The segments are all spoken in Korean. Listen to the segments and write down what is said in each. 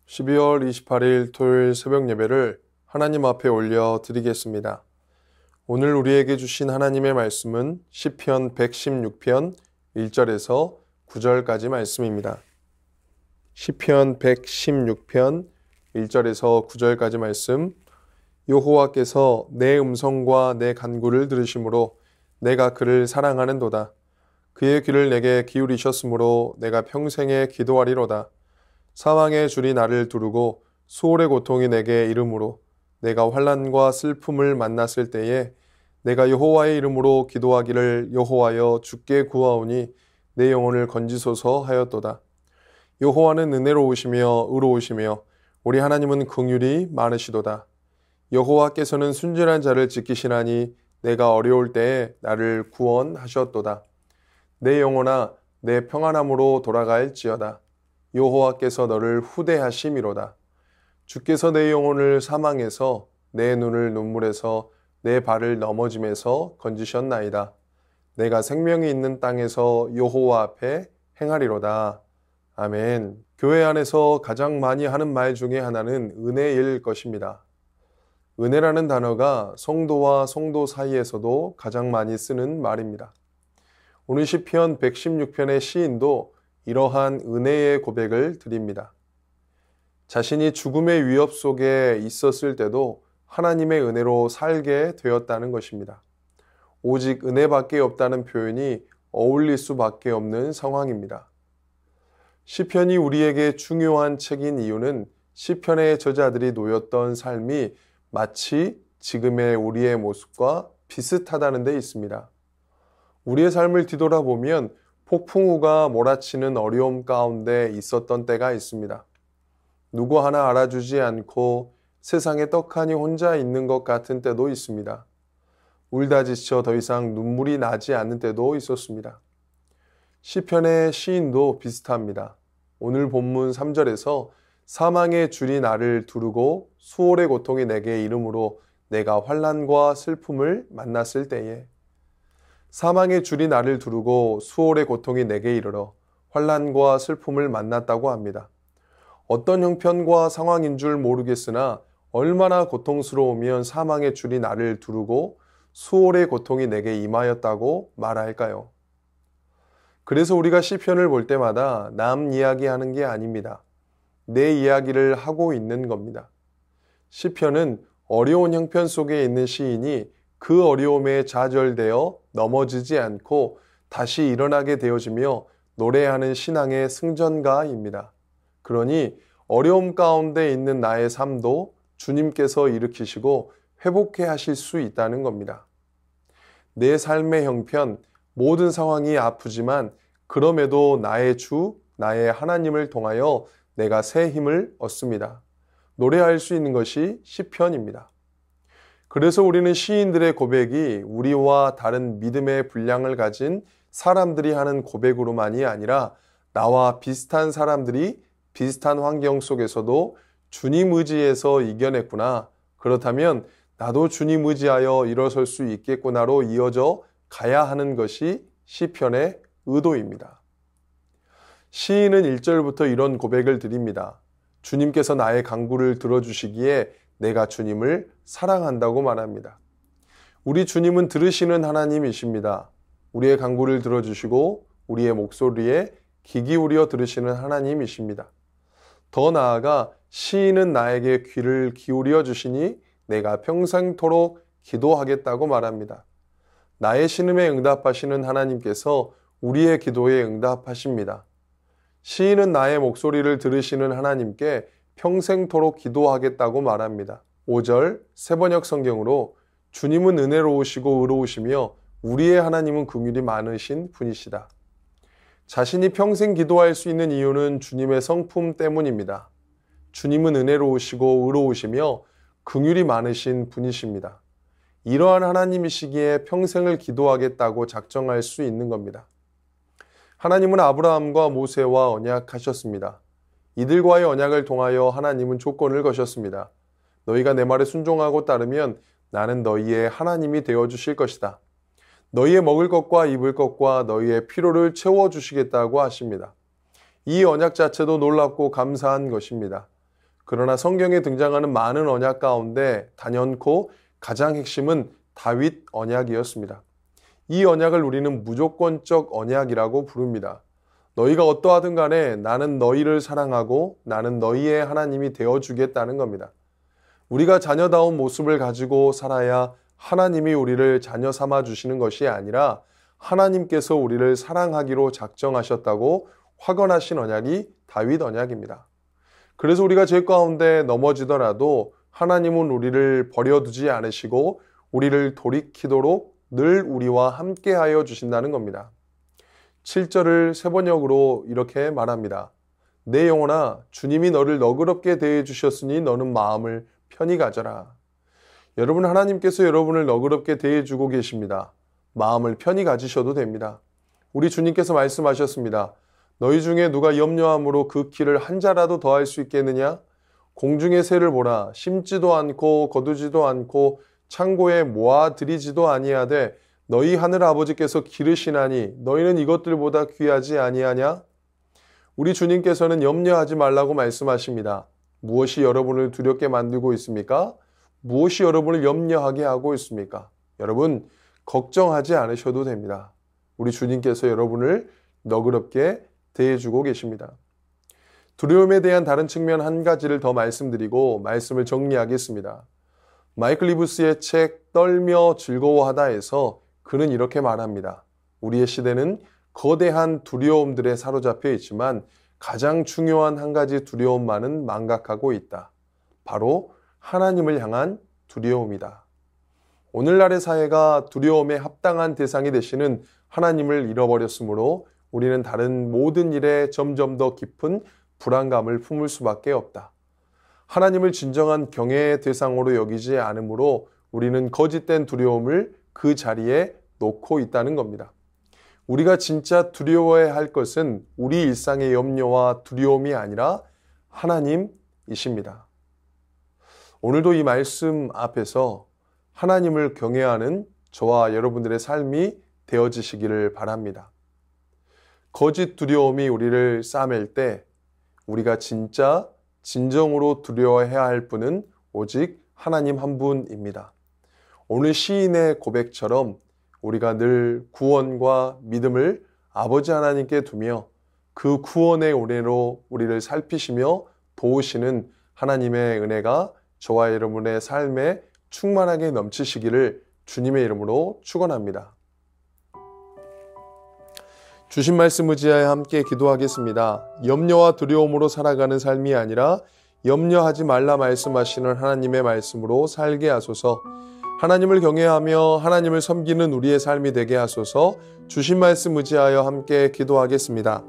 12월 28일 토요일 새벽 예배를 하나님 앞에 올려 드리겠습니다. 오늘 우리에게 주신 하나님의 말씀은 시편 116편 1절에서 9절까지 말씀입니다. 시편 116편 1절에서 9절까지 말씀. 여호와께서 내 음성과 내 간구를 들으심으로 내가 그를 사랑하는도다. 그의 귀를 내게 기울이셨으므로 내가 평생에 기도하리로다. 사망의 줄이 나를 두르고 수월의 고통이 내게 이름으로 내가 환난과 슬픔을 만났을 때에 내가 여호와의 이름으로 기도하기를 여호와여 주께 구하오니 내 영혼을 건지소서 하였도다. 여호와는 은혜로우시며 의로우시며 우리 하나님은 긍휼이 많으시도다. 여호와께서는 순전한 자를 지키시나니 내가 어려울 때에 나를 구원하셨도다. 내 영혼아 내 평안함으로 돌아갈지어다. 여호와께서 너를 후대하심이로다. 주께서 내 영혼을 사망에서 내 눈을 눈물에서 내 발을 넘어짐에서 건지셨나이다. 내가 생명이 있는 땅에서 여호와 앞에 행하리로다. 아멘. 교회 안에서 가장 많이 하는 말 중에 하나는 은혜일 것입니다. 은혜라는 단어가 성도와 성도 사이에서도 가장 많이 쓰는 말입니다. 오늘 시편 116편의 시인도 이러한 은혜의 고백을 드립니다. 자신이 죽음의 위협 속에 있었을 때도 하나님의 은혜로 살게 되었다는 것입니다. 오직 은혜밖에 없다는 표현이 어울릴 수밖에 없는 상황입니다. 시편이 우리에게 중요한 책인 이유는 시편의 저자들이 놓였던 삶이 마치 지금의 우리의 모습과 비슷하다는 데 있습니다. 우리의 삶을 뒤돌아보면 폭풍우가 몰아치는 어려움 가운데 있었던 때가 있습니다. 누구 하나 알아주지 않고 세상에 떡하니 혼자 있는 것 같은 때도 있습니다. 울다 지쳐 더 이상 눈물이 나지 않는 때도 있었습니다. 시편의 시인도 비슷합니다. 오늘 본문 3절에서 사망의 줄이 나를 두르고 수월의 고통이 내게 이름으로 내가 환난과 슬픔을 만났을 때에 사망의 줄이 나를 두르고 수월의 고통이 내게 이르러 환난과 슬픔을 만났다고 합니다. 어떤 형편과 상황인 줄 모르겠으나 얼마나 고통스러우면 사망의 줄이 나를 두르고 수월의 고통이 내게 임하였다고 말할까요? 그래서 우리가 시편을 볼 때마다 남 이야기하는 게 아닙니다. 내 이야기를 하고 있는 겁니다. 시편은 어려운 형편 속에 있는 시인이 그 어려움에 좌절되어 넘어지지 않고 다시 일어나게 되어지며 노래하는 신앙의 승전가입니다. 그러니 어려움 가운데 있는 나의 삶도 주님께서 일으키시고 회복해 하실 수 있다는 겁니다. 내 삶의 형편, 모든 상황이 아프지만 그럼에도 나의 주, 나의 하나님을 통하여 내가 새 힘을 얻습니다. 노래할 수 있는 것이 시편입니다. 그래서 우리는 시인들의 고백이 우리와 다른 믿음의 분량을 가진 사람들이 하는 고백으로만이 아니라 나와 비슷한 사람들이 비슷한 환경 속에서도 주님 의지해서 이겨냈구나. 그렇다면 나도 주님 의지하여 일어설 수 있겠구나로 이어져 가야 하는 것이 시편의 의도입니다. 시인은 1절부터 이런 고백을 드립니다. 주님께서 나의 간구를 들어주시기에 내가 주님을 사랑한다고 말합니다. 우리 주님은 들으시는 하나님이십니다. 우리의 간구를 들어주시고 우리의 목소리에 귀 기울여 들으시는 하나님이십니다. 더 나아가 시인은 나에게 귀를 기울여 주시니 내가 평생토록 기도하겠다고 말합니다. 나의 신음에 응답하시는 하나님께서 우리의 기도에 응답하십니다. 시인은 나의 목소리를 들으시는 하나님께 평생토록 기도하겠다고 말합니다. 5절 새번역 성경으로 주님은 은혜로우시고 의로우시며 우리의 하나님은 긍휼이 많으신 분이시다. 자신이 평생 기도할 수 있는 이유는 주님의 성품 때문입니다. 주님은 은혜로우시고 의로우시며 긍휼이 많으신 분이십니다. 이러한 하나님이시기에 평생을 기도하겠다고 작정할 수 있는 겁니다. 하나님은 아브라함과 모세와 언약하셨습니다. 이들과의 언약을 통하여 하나님은 조건을 거셨습니다. 너희가 내 말에 순종하고 따르면 나는 너희의 하나님이 되어주실 것이다. 너희의 먹을 것과 입을 것과 너희의 필요를 채워주시겠다고 하십니다. 이 언약 자체도 놀랍고 감사한 것입니다. 그러나 성경에 등장하는 많은 언약 가운데 단연코 가장 핵심은 다윗 언약이었습니다. 이 언약을 우리는 무조건적 언약이라고 부릅니다. 너희가 어떠하든 간에 나는 너희를 사랑하고 나는 너희의 하나님이 되어주겠다는 겁니다. 우리가 자녀다운 모습을 가지고 살아야 하나님이 우리를 자녀 삼아 주시는 것이 아니라 하나님께서 우리를 사랑하기로 작정하셨다고 확언하신 언약이 다윗 언약입니다. 그래서 우리가 죄 가운데 넘어지더라도 하나님은 우리를 버려두지 않으시고 우리를 돌이키도록 늘 우리와 함께하여 주신다는 겁니다. 7절을 세 번역으로 이렇게 말합니다. 내 영혼아, 주님이 너를 너그럽게 대해 주셨으니 너는 마음을 편히 가져라. 여러분, 하나님께서 여러분을 너그럽게 대해 주고 계십니다. 마음을 편히 가지셔도 됩니다. 우리 주님께서 말씀하셨습니다. 너희 중에 누가 염려함으로 그 키를 한 자라도 더할 수 있겠느냐? 공중의 새를 보라. 심지도 않고 거두지도 않고 창고에 모아들이지도 아니하되 너희 하늘 아버지께서 기르시나니 너희는 이것들보다 귀하지 아니하냐? 우리 주님께서는 염려하지 말라고 말씀하십니다. 무엇이 여러분을 두렵게 만들고 있습니까? 무엇이 여러분을 염려하게 하고 있습니까? 여러분, 걱정하지 않으셔도 됩니다. 우리 주님께서 여러분을 너그럽게 대해주고 계십니다. 두려움에 대한 다른 측면 한 가지를 더 말씀드리고 말씀을 정리하겠습니다. 마이클 리브스의 책 떨며 즐거워하다에서 그는 이렇게 말합니다. 우리의 시대는 거대한 두려움들에 사로잡혀 있지만 가장 중요한 한 가지 두려움만은 망각하고 있다. 바로 하나님을 향한 두려움이다. 오늘날의 사회가 두려움에 합당한 대상이 되시는 하나님을 잃어버렸으므로 우리는 다른 모든 일에 점점 더 깊은 불안감을 품을 수밖에 없다. 하나님을 진정한 경외의 대상으로 여기지 않으므로 우리는 거짓된 두려움을 그 자리에 놓고 있다는 겁니다. 우리가 진짜 두려워해야 할 것은 우리 일상의 염려와 두려움이 아니라 하나님이십니다. 오늘도 이 말씀 앞에서 하나님을 경외하는 저와 여러분들의 삶이 되어지시기를 바랍니다. 거짓 두려움이 우리를 싸맬 때 우리가 진짜 진정으로 두려워해야 할 분은 오직 하나님 한 분입니다. 오늘 시인의 고백처럼 우리가 늘 구원과 믿음을 아버지 하나님께 두며 그 구원의 은혜로 우리를 살피시며 도우시는 하나님의 은혜가 저와 여러분의 삶에 충만하게 넘치시기를 주님의 이름으로 축원합니다. 주신 말씀 의지하여 함께 기도하겠습니다. 염려와 두려움으로 살아가는 삶이 아니라 염려하지 말라 말씀하시는 하나님의 말씀으로 살게 하소서. 하나님을 경외하며 하나님을 섬기는 우리의 삶이 되게 하소서. 주신 말씀 의지하여 함께 기도하겠습니다.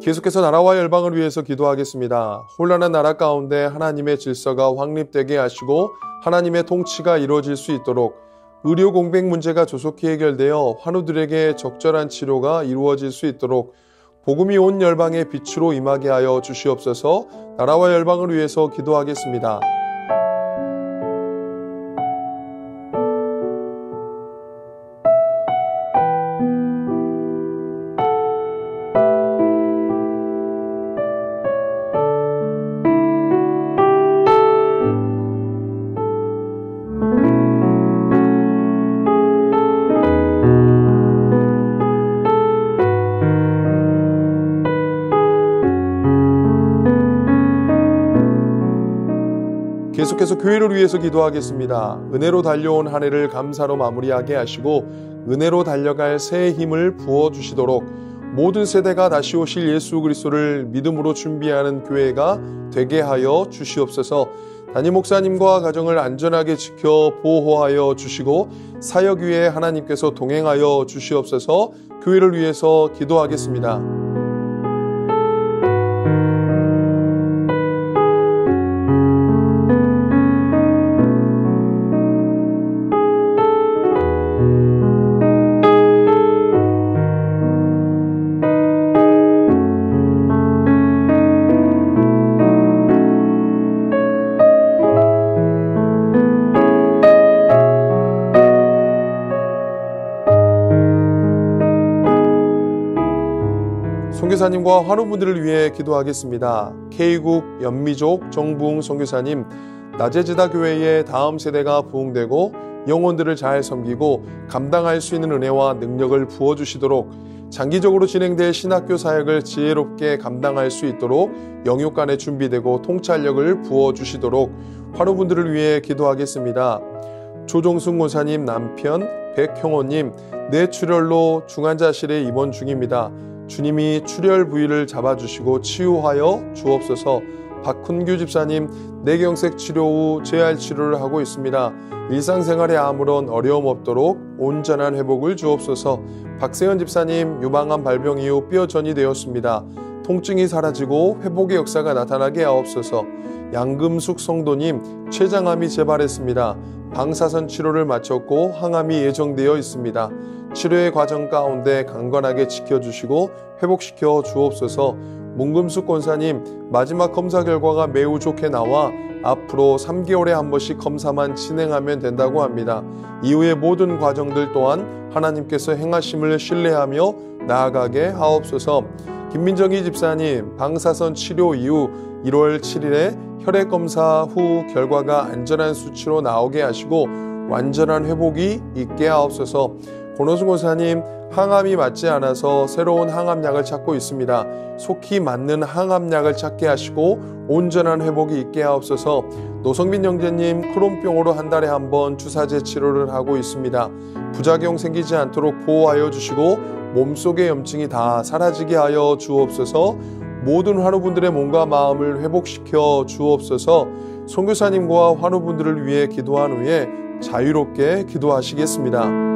계속해서 나라와 열방을 위해서 기도하겠습니다. 혼란한 나라 가운데 하나님의 질서가 확립되게 하시고 하나님의 통치가 이루어질 수 있도록 의료 공백 문제가 조속히 해결되어 환우들에게 적절한 치료가 이루어질 수 있도록 복음이 온 열방의 빛으로 임하게 하여 주시옵소서. 나라와 열방을 위해서 기도하겠습니다. 계속해서 교회를 위해서 기도하겠습니다. 은혜로 달려온 한 해를 감사로 마무리하게 하시고 은혜로 달려갈 새해 힘을 부어주시도록 모든 세대가 다시 오실 예수 그리스도를 믿음으로 준비하는 교회가 되게 하여 주시옵소서. 담임 목사님과 가정을 안전하게 지켜 보호하여 주시고 사역 위에 하나님께서 동행하여 주시옵소서. 교회를 위해서 기도하겠습니다. 선교사님과 환우분들을 위해 기도하겠습니다. K국 연미족 정부웅 선교사님, 나제지다교회의 다음 세대가 부흥되고 영혼들을 잘 섬기고 감당할 수 있는 은혜와 능력을 부어주시도록, 장기적으로 진행될 신학교 사역을 지혜롭게 감당할 수 있도록 영육간에 준비되고 통찰력을 부어주시도록 환우분들을 위해 기도하겠습니다. 조종순 권사님 남편 백형호님, 뇌출혈로 중환자실에 입원 중입니다. 주님이 출혈 부위를 잡아주시고 치유하여 주옵소서. 박훈규 집사님, 뇌경색 치료 후 재활 치료를 하고 있습니다. 일상생활에 아무런 어려움 없도록 온전한 회복을 주옵소서. 박세현 집사님, 유방암 발병 이후 뼈전이 되었습니다. 통증이 사라지고 회복의 역사가 나타나게 하옵소서. 양금숙 성도님, 췌장암이 재발했습니다. 방사선 치료를 마쳤고 항암이 예정되어 있습니다. 치료의 과정 가운데 강건하게 지켜주시고 회복시켜 주옵소서. 문금숙 권사님, 마지막 검사 결과가 매우 좋게 나와 앞으로 3개월에 한 번씩 검사만 진행하면 된다고 합니다. 이후의 모든 과정들 또한 하나님께서 행하심을 신뢰하며 나아가게 하옵소서. 김민정희 집사님, 방사선 치료 이후 1월 7일에 혈액검사 후 결과가 안전한 수치로 나오게 하시고 완전한 회복이 있게 하옵소서. 권호순 권사님, 항암이 맞지 않아서 새로운 항암약을 찾고 있습니다. 속히 맞는 항암약을 찾게 하시고 온전한 회복이 있게 하옵소서. 노성민 형제님, 크론병으로 한 달에 한 번 주사제 치료를 하고 있습니다. 부작용 생기지 않도록 보호하여 주시고 몸속의 염증이 다 사라지게 하여 주옵소서. 모든 환우분들의 몸과 마음을 회복시켜 주옵소서. 선교사님과 환우분들을 위해 기도한 후에 자유롭게 기도하시겠습니다.